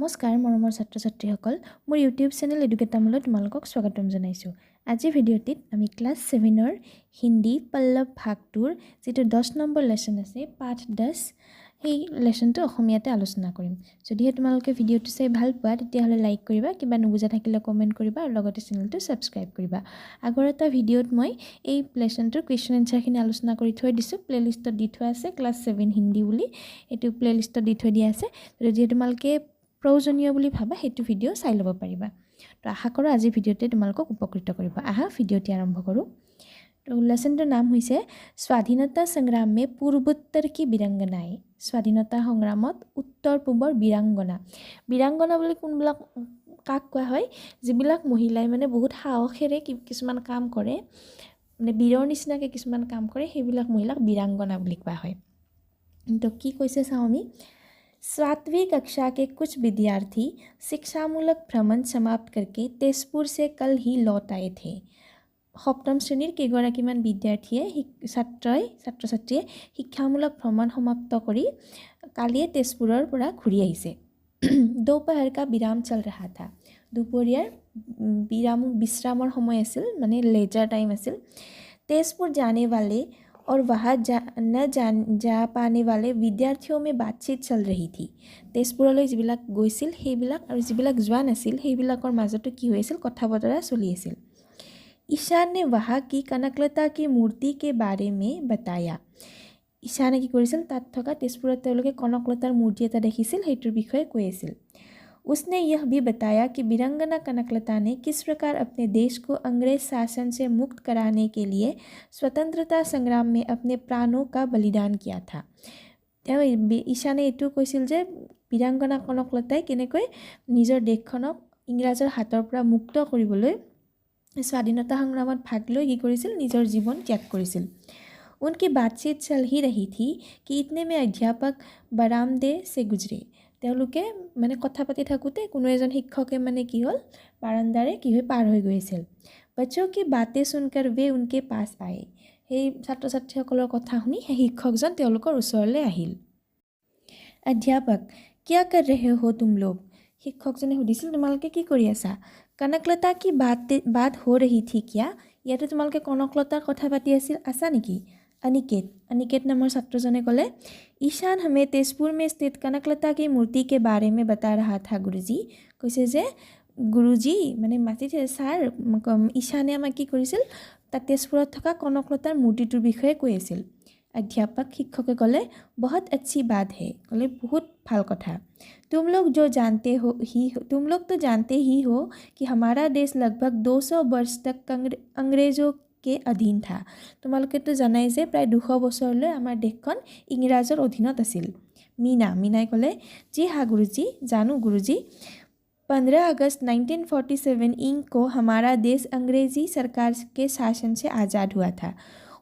নমস্কাৰ মৰমৰ ছাত্ৰ ছাত্ৰীসকল মোৰ ইউটিউব চেনেল এডুকেটামলৈ তোমালোকক স্বাগতম জনাইছোঁ। আজি ভিডিঅ'টিত আমি ক্লাছ 7ৰ হিন্দী পল্লৱ ভাগটোৰ যেটো 10 নম্বৰ লেসন আছে পাঠ 10 এই লেসনটো অসমীয়াতে আলোচনা কৰিম। যদিহে তোমালোকে ভিডিঅ'টো চাই ভাল পোৱা তেতিয়াহ'লে লাইক কৰিবা, কিবা নুবুজা থাকিলে কমেন্ট কৰিবা আৰু লগতে চেনেলটো সাবস্ক্ৰাইব কৰিবা। আগৰ এটা ভিডিঅ'ত মই এই লেসনটোৰ কোৱেশ্চন এনসাৰখিনি আলোচনা কৰি থৈ দিছোঁ, প্লেলিষ্টত দি থোৱা আছে ক্লাছ 7 হিন্দী বুলি, এটো প্লেলিষ্টত দি থৈ দিয়া আছে। যদি তোমালোকে প্ৰয়োজনীয় বুলি ভাবা হেতু ভিডিও চাই ল'ব পাৰিবা। তো আশা কৰো আজি ভিডিওতে তোমালোকক উপকৃত কৰিব। আহা ভিডিওটি আৰম্ভ কৰো। তো লেসনটোৰ নাম হৈছে স্বাধীনতা সংগ্ৰাম মে পূৰ্বোত্তৰ কি বিৰংগনাই। স্বাধীনতা সংগ্ৰামত উত্তৰ পূবৰ বিৰাংগনা। বিৰাংগনা বুলি কোনবিলাক কাক কোৱা হয়? যিবিলাক মহিলাই মানে বহুত সাহসেৰে কিছুমান কাম কৰে, মানে বীৰৰ নিচিনাকে কিছুমান কাম কৰে, সেইবিলাক মহিলাক বিৰাংগনা বুলি কোৱা হয়। তো কি কৈছে চাও আমি। 7वीं कक्षा के कुछ विद्यार्थी शिक्षामूलक भ्रमण समाप्त करके तेजपुर से कल ही लौट आए थे। सप्तम श्रेणीर केइगৰাকীমান বিদ্যাৰ্থীয়ে ছাত্ৰ ছাত্ৰীয়ে শিক্ষামূলক ভ্ৰমণ সমাপ্ত কৰি কালিয়ে তেজপুৰৰ পৰা ঘূৰি আহিছে। दोपहर का विराम चल रहा था। দুপৰীয়াৰ বিশ্ৰামৰ সময় আছিল, মানে লেজাৰ টাইম আছিল। तेजपुर जाने वाले और वहाँ जा पाने वाले विद्यार्थियों में बातचीत चल रही थी। तेजपुरলৈ যিবিলাক গৈছিল সেইবিলাক আৰু যিবিলাক যোৱা নাছিল সেইবিলাকৰ মাজতে কি হৈছিল, কথা বতৰা চলি আছিল। ईशान ने वहाँ की कनकलता की मूर्ति के बारे में बताया। ईशाने কি কৰিছিল, তাত থকা তেজপুৰত তেওঁলোকে কনকলতাৰ মূৰ্তি এটা দেখিছিল, সেইটোৰ বিষয়ে কৈ আছিল। उसने यह भी बताया कि वीरंगना कनकलता ने किस प्रकार अपने देश को अंग्रेज शासन से मुक्त कराने के लिए स्वतंत्रता संग्राम में अपने प्राणों का बलिदान किया था। ईशाने एटू কৈছিল যে वीरंगना कनकलताই কেনেকৈ নিজৰ দেশখনক ইংৰাজৰ হাতৰ পৰা মুক্ত কৰিবলৈ স্বাধীনতা সংগ্ৰামত ভাগ লৈ কি কৰিছিল, নিজৰ জীৱন ত্যাগ কৰিছিল। उनकी बातचीत चल ही रही थी कि इतने में अध्यापक बरामदे से गुजरे। তেওঁলোকে মানে কথা পাতি থাকোতে কোনো এজন শিক্ষকে মানে কি হল, বাৰান্দাৰে কি হৈ পাৰ হৈ গৈছিল। बच्चों की बातें सुनकर वे उनके पास आए। সেই ছাত্ৰ ছাত্ৰীসকলৰ কথা শুনি সেই শিক্ষকজন তেওঁলোকৰ ওচৰলৈ আহিল। अध्यापक क्या कर रहे हो तुम लोग? শিক্ষকজনে সুধিছিল তোমালোকে কি কৰি আছা? कनकलता की बात हो रही थी क्या? ইয়াতে তোমালোকে কনকলতাৰ কথা পাতি আছিল আছা নেকি? अनिकेत नाমৰ ছাত্ৰজনে ক'লে ईशान हमें तेजपुर में स्थित कनकलता की मूर्ति के बारे में बता रहा था गुरुजी। কৈছে যে গুৰুজি মানে মাতিছে ছাৰ, ঈশানে আমাক কি কৰিছিল, তাত তেজপুৰত থকা কনকলতাৰ মূৰ্তিটোৰ বিষয়ে কৈ আছিল। अध्यापक শিক্ষকে ক'লে बहुत अच्छी बात है, ক'লে বহুত ভাল কথা। तुम लोग तो जानते ही हो कि हमारा देश लगभग 200 वर्ष तक अंग्रेजों के अधीन था। তোমালোকেতো জানাই যে প্ৰায় 200 বছৰলৈ আমাৰ দেশখন ইংৰাজৰ অধীনত আছিল। मीनाই ক'লে जी हाँ गुरुजी, जानू गुरुजी। 15 अगस्त 1947 ईंग को हमारा देश अंग्रेजी सरकार के शासन से आज़ाद हुआ था।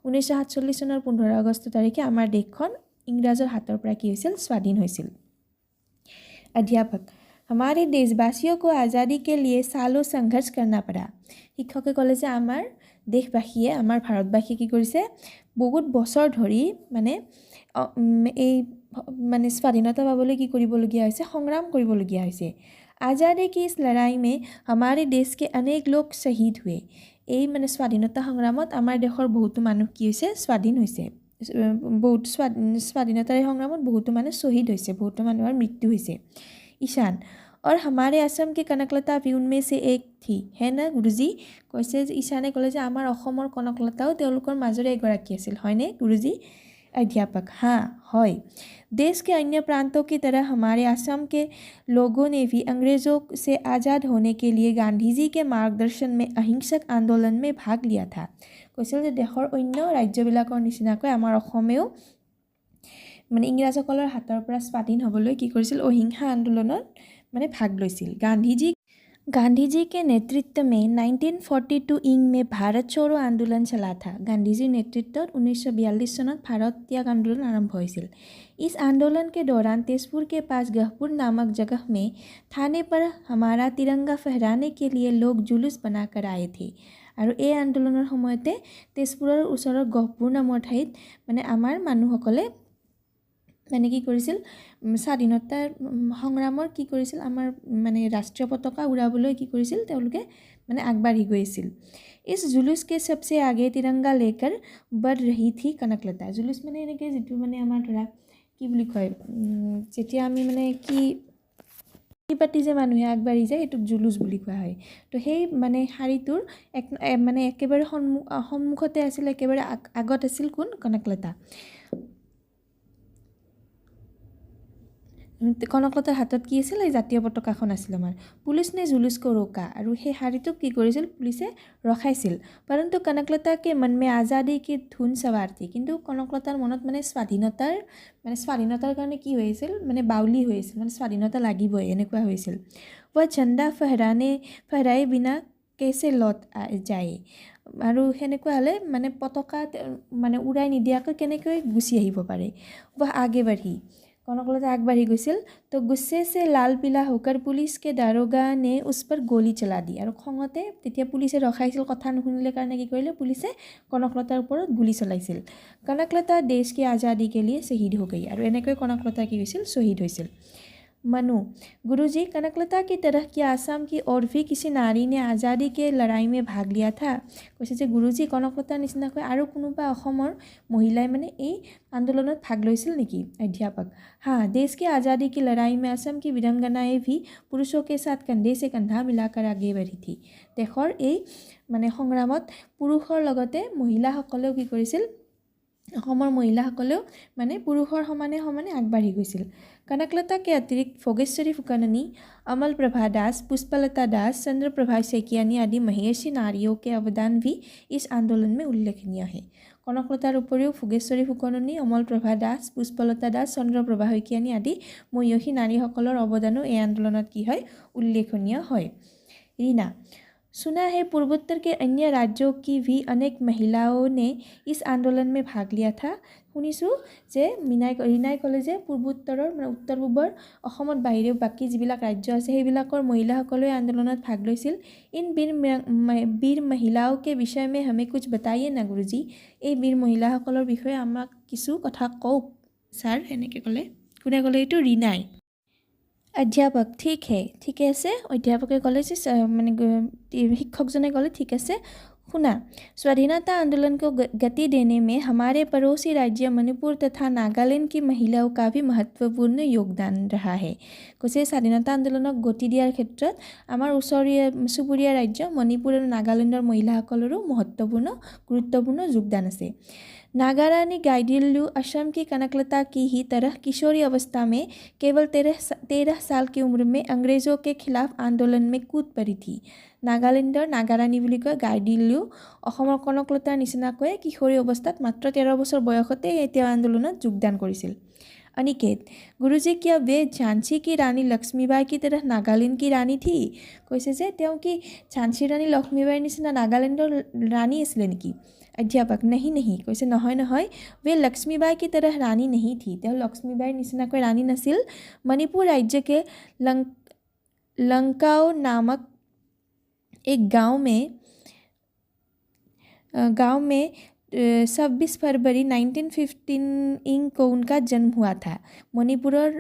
1947 চনৰ 15 আগষ্ট তাৰিখে আমাৰ দেশখন ইংৰাজৰ হাতৰ পৰা কি হৈছিল, স্বাধীন হৈছিল। अध्यापक हमारे देशवासियों को आज़ादी के लिए सालों संघर्ष करना पड़ा। শিক্ষকে ক'লে যে আমাৰ দেশবাসীয়ে, আমাৰ ভাৰতবাসীয়ে কি কৰিছে, বহুত বছৰ ধৰি মানে এই মানে স্বাধীনতা পাবলৈ কি কৰিবলগীয়া হৈছে, সংগ্ৰাম কৰিবলগীয়া হৈছে। आज़ादी की इस लड़ाई में हमारे देश के अनेक लोग शहीद हुए। এই মানে স্বাধীনতা সংগ্ৰামত আমাৰ দেশৰ বহুতো মানুহ কি হৈছে, স্বাধীন হৈছে। বহুত স্বাধীনতাৰ সংগ্ৰামত বহুতো মানুহ শহীদ হৈছে, বহুতো মানুহৰ মৃত্যু হৈছে। ईशान और हमारे असम के कनकलता भी उनमें से एक थी, है ना गुरुजी? কৈছে যে ঈশানে ক'লে যে আমাৰ অসমৰ কনকলতাও তেওঁলোকৰ মাজৰে এগৰাকী আছিল, হয়নে গুरुजी? अध्यापक हाँ হয়। देश के अन्य प्रांतों की तरह हमारे असम के लोगों ने भी अंग्रेजों से आज़ाद होने के लिए गांधी जी के मार्गदर्शन में अहिंसक आंदोलन में भाग लिया था। কৈছিল যে দেশৰ অন্য ৰাজ্যবিলাকৰ নিচিনাকৈ আমাৰ অসমেও মানে ইংৰাজসকলৰ হাতৰ পৰা স্বাধীন হ'বলৈ কি কৰিছিল, অহিংসা আন্দোলনত মানে ভাগ লৈছিল। गांधी जी के नेतृत्व में 1942 ईंग में भारत छोड़ो आंदोलन चला था। गांधीजीৰ নেতৃত্বত 1942 চনত भारत त्याग आंदोलन आरंभ হৈছিল। इस आंदोलन के दौरान तेजपुर के पास गहपुर नामक जगह में थाने पर हमारा तिरंगा फहराने के लिए लोग जुलूस बनाकर आए थे। আৰু এই আন্দোলনৰ সময়তে তেজপুৰৰ ওচৰৰ গহপুৰ নামৰ ঠাইত মানে আমাৰ মানুহসকলে মানে কি কৰিছিল স্বাধীনতাৰ সংগ্ৰামৰ কি কৰিছিল আমাৰ মানে ৰাষ্ট্ৰীয় পতাকা উৰাবলৈ কি কৰিছিল তেওঁলোকে মানে আগবাঢ়ি গৈছিল। इस जुलूस के सबसे आगे तिरंगा लेकर बढ़ रही थी कनकलता। जुलूस মানে এনেকৈ যিটো মানে আমাৰ ধৰা কি বুলি কয় যেতিয়া আমি মানে কি পাতি যে মানুহে আগবাঢ়ি যায় এইটোক জুলুচ বুলি কোৱা হয়। তো সেই মানে শাৰীটোৰ মানে একেবাৰে সন্মুখতে আছিল, একেবাৰে আগত আছিল কোন? কনকলতা। কনকলতাৰ হাতত কি আছিল? এই জাতীয় পতাকাখন আছিল আমাৰ। পুলিচ নে জুলুচকো ৰোকা, আৰু সেই শাৰীটোক কি কৰিছিল? পুলিচে ৰখাইছিল। পৰন্তু কনকলতাকে মন মে আজাদী কি ধুন সৱাৰ থি, কিন্তু কনকলতাৰ মনত মানে স্বাধীনতাৰ কাৰণে কি হৈছিল? মানে বাউলি হৈছিল, মানে স্বাধীনতা লাগিবই এনেকুৱা হৈছিল। वह झंडा फहराए बिना कैसे लौट যায়, আৰু সেনেকুৱা হ'লে মানে পতাকা মানে উৰাই নিদিয়াকৈ কেনেকৈ গুচি আহিব পাৰে। वह आगे बढ़ी, कनकलता আগবাঢ়ি গৈছিল। তো गुस्से से लाल पीला होकर पुलिस के दारोगा ने उस पर गोली चला दी, আৰু খঙতে তেতিয়া পুলিচে ৰখাইছিল, কথা নুশুনিলে কাৰণে কি কৰিলে? পুলিচে কনকলতাৰ ওপৰত গুলি চলাইছিল। কনকলতা দেশ की आज़ादी के लिए शहीद हो गई, আৰু এনেকৈ কনকলতা কি হৈছিল? শ্বহীদ হৈছিল। मनु, गुरुजी कनकलता की तरह क्या आसाम की और भी किसी नारी ने आज़ादी के लड़ाई में भाग लिया था? কৈছে যে গুৰুজী কনকলতাৰ নিচিনাকৈ আৰু কোনোবা অসমৰ মহিলাই মানে এই আন্দোলনত ভাগ লৈছিল নেকি? অধ্যাপক, हाँ, देश की आज़ादी की लड़ाई में असम की वीरांगनाएं भी पुरुषों के साथ कंधे से कंधा मिलाकर आगे बढ़ी थी। দেশৰ এই মানে সংগ্ৰামত পুৰুষৰ লগতে মহিলাসকলেও কি কৰিছিল? অসমৰ মহিলাসকলেও মানে পুৰুষৰ সমানে সমানে আগবাঢ়ি গৈছিল। कनकलता के अतिरिक्त भोगेश्वरी फुकननी, अमल प्रभा दास, पुष्पलता दास, चंद्रप्रभा सैकियानी आदि महेशी नारियों के अवदान भी इस आंदोलन में उल्लेखनीय है। কনকলতাৰ উপৰিও ভোগেশ্বৰী ফুকননী, অমল প্ৰভা দাস, পুষ্পলতা দাস, চন্দ্ৰপ্ৰভা শইকীয়ানী আদি মহিয়সী নাৰীসকলৰ অৱদানো এই আন্দোলনত কি হয়? উল্লেখনীয় হয়। रीना, सुना है पूर्वोत्तर के अन्य राज्यों की भी अनेक महिलाओं ने इस आंदोलन में भाग लिया था। শুনিছোঁ যে ৰীনাই ক'লে যে পূৰ্বোত্তৰৰ মানে উত্তৰ পূবৰ অসমত বাহিৰেও বাকী যিবিলাক ৰাজ্য আছে সেইবিলাকৰ মহিলাসকলে আন্দোলনত ভাগ লৈছিল। इन বীৰ মহিলাওকে বিষয়ে মে হমে কুছ बताइए না গুৰুজী, এই বীৰ মহিলাসকলৰ বিষয়ে আমাক কিছু কথা কওক ছাৰ, এনেকৈ ক'লে। কোনে ক'লে এইটো? ৰীনাই। অধ্যাপক, ঠিক হে, ঠিকে আছে। অধ্যাপকে ক'লে যে মানে শিক্ষকজনে ক'লে ঠিক আছে। सुना, स्वाधीनता आंदोलन को गति देने में हमारे पड़ोसी राज्य मणिपुर तथा नागालैंड की महिलाओं का भी महत्वपूर्ण योगदान रहा है। কৈছে স্বাধীনতা আন্দোলনক গতি দিয়াৰ ক্ষেত্ৰত আমাৰ চুবুৰীয়া ৰাজ্য মণিপুৰ আৰু নাগালেণ্ডৰ মহিলাসকলৰো গুৰুত্বপূৰ্ণ যোগদান আছে। नागारानी गाइडिल्लू असम की कनकलता की ही तरह किशोरी अवस्था में केवल 13 साल की उम्र में अंग्रेज़ों के खिलाफ आंदोलन में कूद पड़ी थी। नागालैंडर नागारानी বুলি কয় গাইডিল্লু অসমৰ কনকলতাৰ নিচিনাকৈ কিশোৰী অৱস্থাত মাত্ৰ 13 বছৰ বয়সতে তেওঁ আন্দোলনত যোগদান কৰিছিল। अनिकेत, गुरुजी क्या वे झांसी की रानी लक्ष्मीबाई की तरह नागालैंड की रानी थी? কৈছে যে তেওঁ কি ঝান্সী ৰাণী লক্ষ্মীবাইৰ নিচিনা নাগালেণ্ডৰ ৰাণী আছিলে নেকি? अध्यापक, नहीं, কৈছে নহয়, वे लक्ष्मीबाई की तरह रानी नहीं थी, তেওঁ লক্ষ্মীবাইৰ নিচিনাকৈ रानी नसिल। मणिपुर राज्य के लंकाओ नामक एक गांव में 26 फरवरी 1915 को उनका जन्म हुआ था। মণিপুৰৰ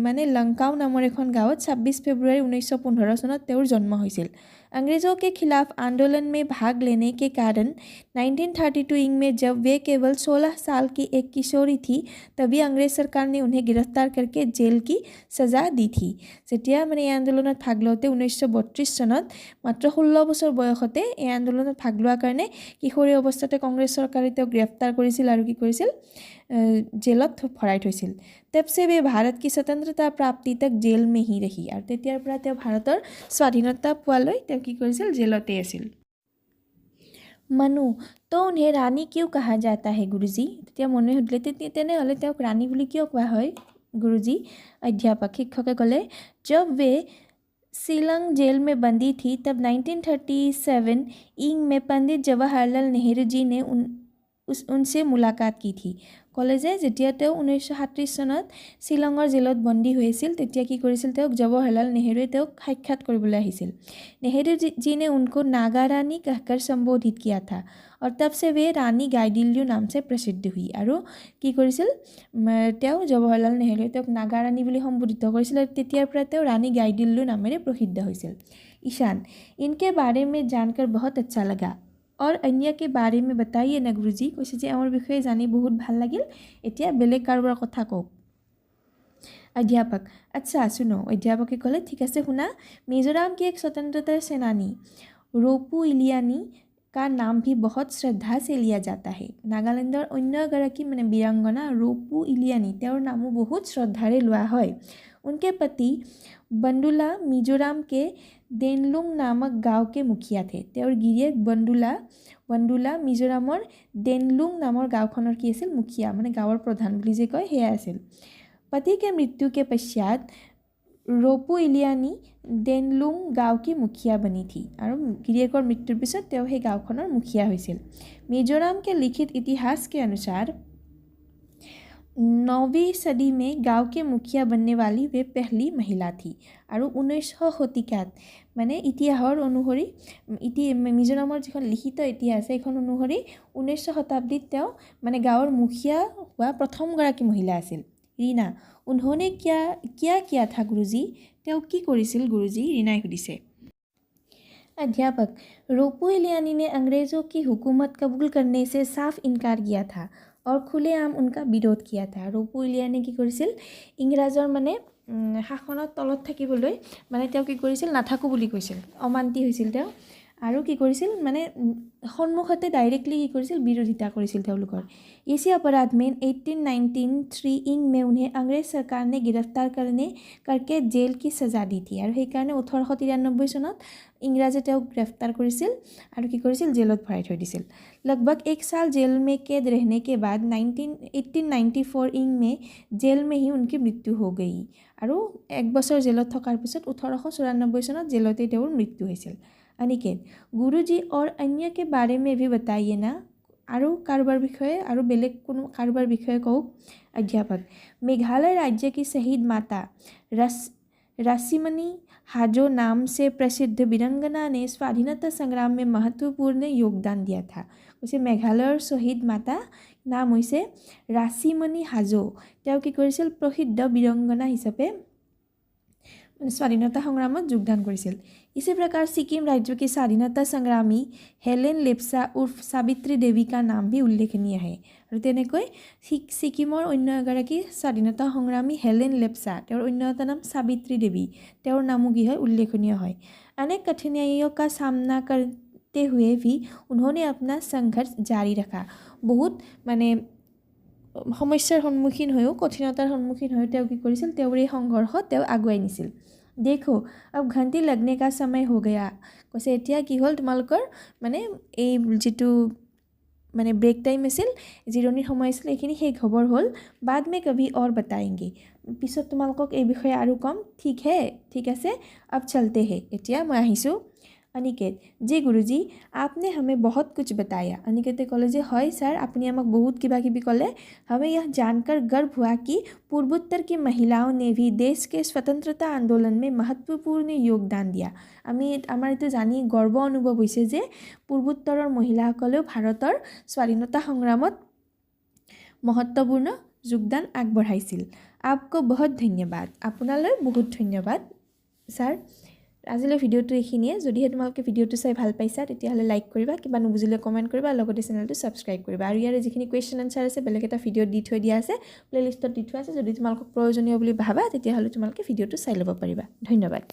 মানে লংকাও নামৰ এখন গাঁৱত 26 ফেব্ৰুৱাৰী 1915 চনত তেওঁৰ জন্ম হৈছিল। अंग्रेज़ों के खिलाफ आंदोलन में भाग लेने के कारण 1932 में जब वे केवल 16 साल की एक किशोरी थी तभी अंग्रेज सरकार ने उन्हें गिरफ्तार करके जेल की सज़ा दी थी। যেতিয়া মানে এই আন্দোলনত ভাগ লওঁতে 1932 চনত মাত্ৰ 16 বছৰ বয়সতে এই আন্দোলনত ভাগ লোৱাৰ কাৰণে কিশোৰী অৱস্থাতে কংগ্ৰেছ চৰকাৰে তেওঁক গ্ৰেপ্তাৰ কৰিছিল আৰু কি কৰিছিল? जेलत भৰাই থৈছিল। तब से वे भारत की स्वतंत्रता प्राप्ति तक जेल में ही रही, আৰু তেতিয়াৰ পৰা তেওঁ ভাৰতৰ স্বাধীনতা পোৱালৈ তেওঁ কি কৰিছিল? জেলতে আছিল। मनु, तो उन्हें रानी क्यों कहा जाता है गुरुजी? তেতিয়া মনুৱে সুধিলে তেনেহ'লে তেওঁক ৰাণী বুলি কিয় কোৱা হয় गुरुजी? अध्यापक, শিক্ষকে ক'লে जब वे शिलंग जेल में बंदी थी तब 1937 में पंडित जवाहरलाल नेहरू जी ने उनसे मुलाकात की थी ক'লে যে যেতিয়া তেওঁ 1937 চনত শ্বিলঙৰ জেলত বন্দী হৈছিল তেতিয়া কি কৰিছিল তেওঁক জৱাহৰলাল নেহৰুৱে তেওঁক সাক্ষাৎ কৰিবলৈ আহিছিল नेहरू जी ने उनको नागा रानी कहकर संबोधित किया था और तब से वे रानी गाइडिल्लू नाम से प्रसिद्ध हुई और কি কৰিছিল তেওঁ জৱাহৰলাল নেহৰুৱে তেওঁক নাগা ৰাণী বুলি সম্বোধিত কৰিছিল আৰু তেতিয়াৰ পৰা তেওঁ ৰাণী গাইডিল্লু নামেৰে প্ৰসিদ্ধ হৈছিল ईशान इनके बारे में जानकर बहुत अच्छा लगा और अन्य के बारे में बताइए ना गुरुजी কৈছে যে আমাৰ বিষয়ে জানি বহুত ভাল লাগিল এতিয়া বেলেগ কাৰোবাৰ কথা কওক अध्यापक अच्छा सुनो अध्यापके ক'লে ঠিক আছে শুনা मिजोरम की एक स्वतंत्रता सेनानी रोपू इलियानी का नाम भी बहुत श्रद्धा से लिया जाता है नागालैंडर अन्य एगराकी माने बीरांगना रोपू इलियानी তেওঁৰ नामो बहुत श्रद्धारे लोৱা হয় उनके पति बंडुला मिजोरम के देनलुंग नामक गांव के मुखिया थे তেওঁৰ গিৰিয়েক বন্দুলা মিজোৰামৰ দেনলুং নামৰ গাঁওখনৰ কি আছিল মুখিয়া মানে গাঁৱৰ প্ৰধান বুলি যে কয় হেয়া আছিল पति के मृत्यु के पश्चात रोपू इलियानी देनलुंग गाँव की मुखिया बनी थी और गिरियकर मृत्युर पिছত তেওঁ সেই গাঁওখনৰ মুখিয়া হৈছিল मिजोरम के लिखित इतिहास के अनुसार 9वीं सदी में गाँव के मुखिया बनने वाली वे पहली महिला थी और 1900 শতিকাত মানে ইতিহাসৰ অনুসৰি মিজোৰামৰ যিখন লিখিত ইতিহাস এইখন অনুসৰি 1900 শতাব্দীত তেওঁ মানে গাঁৱৰ মুখিয়া হোৱা প্ৰথমগৰাকী মহিলা আছিল रीना उन्होंने क्या किया था गुरुजी তেওঁ কি কৰিছিল गुरुजी रीनाই সুধিছে अध्यापक रोपू इलियानी ने अंग्रेज़ों की हुकूमत कबूल करने से साफ इनकार किया था और खुलेआम उनका विरोध किया था रोपू इलियानी কি কৰিছিল ইংৰাজৰ মানে শাসনৰ তলত থাকিবলৈ মানে তেওঁ কি কৰিছিল নাথাকো বুলি কৈছিল অমান্তি হৈছিল তেওঁ আৰু কি কৰিছিল মানে সন্মুখতে ডাইৰেক্টলি কি কৰিছিল বিৰোধিতা কৰিছিল তেওঁলোকৰ इसी अपराध में 1893 में उन्हें अंग्रेज सरकार ने गिरफ्तार करके जेल की सजा दी थी और সেই কাৰণে 1893 চনত ইংৰাজে তেওঁক গ্ৰেফতাৰ কৰিছিল আৰু কি কৰিছিল জেলত ভৰাই থৈ দিছিল लगभग एक साल जेल में कैद रहने के बाद 1894 में जेल में ही उनकी मृत्यु हो गई আৰু এক বছৰ জেলত থকাৰ পিছত 1894 চনত জেলতে তেওঁৰ মৃত্যু হৈছিল अनिकेत गुरुजी और अन्य के बारे में भी बताइए ना আৰু কাৰোবাৰ বিষয়ে আৰু বেলেগ কোনো কাৰোবাৰ বিষয়ে কওক अध्यापक मेघालय राज्य की शहीद माता रासीमनी हाजो नाम से प्रसिद्ध वीरांगना ने स्वाधीनता संग्राम में महत्वपूर्ण योगदान दिया था उसे मेघालयर शहीद माता नाम হৈছে रासीमनी हाजो তেওঁ কি কৰিছিল প্ৰসিদ্ধ वीरांगना হিচাপে स्वाधीनता संग्राम में योगदान কৰিছিল इसी प्रकार सिक्किम राज्य की स्वाधीनता संग्रामी हेलेन लेप्चा उर्फ सावित्री देवी का नाम भी उल्लेखनीय है और তেনেকৈ सिक्किমৰ অন্য এগৰাকী স্বাধীনতা সংগ্ৰামী हेलेन लेप्चा তেওঁৰ অন্য এটা নাম सावित्री देवी তেওঁৰ নামো কি হয় উল্লেখনীয় হয় अनेक कठिनाइयों का सामना करते हुए भी उन्होंने अपना संघर्ष जारी रखा बहुत মানে সমস্যাৰ সন্মুখীন হৈও কঠিনতাৰ সন্মুখীন হৈ তেওঁ কি কৰিছিল তেওঁৰ এই সংঘৰ্ষ তেওঁ আগুৱাই নিছিল देखो अब घंटी लगने का समय हो गया কৈছে এতিয়া কি হ'ল তোমালোকৰ মানে এই যেটো মানে ব্ৰেক টাইম আছিল জিৰণিৰ সময় আছিল এইখিনি শেষ খবৰ হ'ল बाद में कभी और बताएंगे পিছত তোমালোকক এই বিষয়ে আৰু কম ঠিক আছে अब चलते हैं এতিয়া মই আহিছো अनिकेत जी गुरुजी आपने हमें बहुत कुछ बताया अनिकेते ক'লে যে হয় सर আপুনি আমাক बहुत কিবা কিবি ক'লে हमें यह जानकर गर्व हुआ कि पूर्वोत्तर की महिलाओं ने भी देश के स्वतंत्रता आंदोलन में महत्वपूर्ण योगदान दिया আমি আমাৰ এটো জানি গৰ্ব অনুভৱ হৈছে যে পূৰ্বোত্তৰৰ মহিলাসকলেও ভাৰতৰ স্বাধীনতা সংগ্ৰামত महत्वपूर्ण योगदान আগবঢ়াইছিল आपको बहुत धन्यवाद আপোনালৈ বহুত ধন্যবাদ सर আজিলৈ ভিডিওটো এইখিনিয়ে যদিহে তোমালোকে ভিডিওটো চাই ভাল পাইছা তেতিয়াহলে লাইক কৰিবা কিবা নুবুজিলে কমেন্ট কৰিবা লগতে চেনেলটো সাবস্ক্ৰাইব কৰিবা আৰু ইয়াৰে যিখিনি কোৱেশ্চন আনসাৰ আছে বেলেগ এটা ভিডিও দি থৈ দিয়া আছে প্লেলিষ্টত দি থোৱা আছে যদি তোমালোকক প্ৰয়োজনীয় বুলি ভাবা তেতিয়াহলে তোমালোকে ভিডিওটো চাই ল'ব পাৰিবা ধন্যবাদ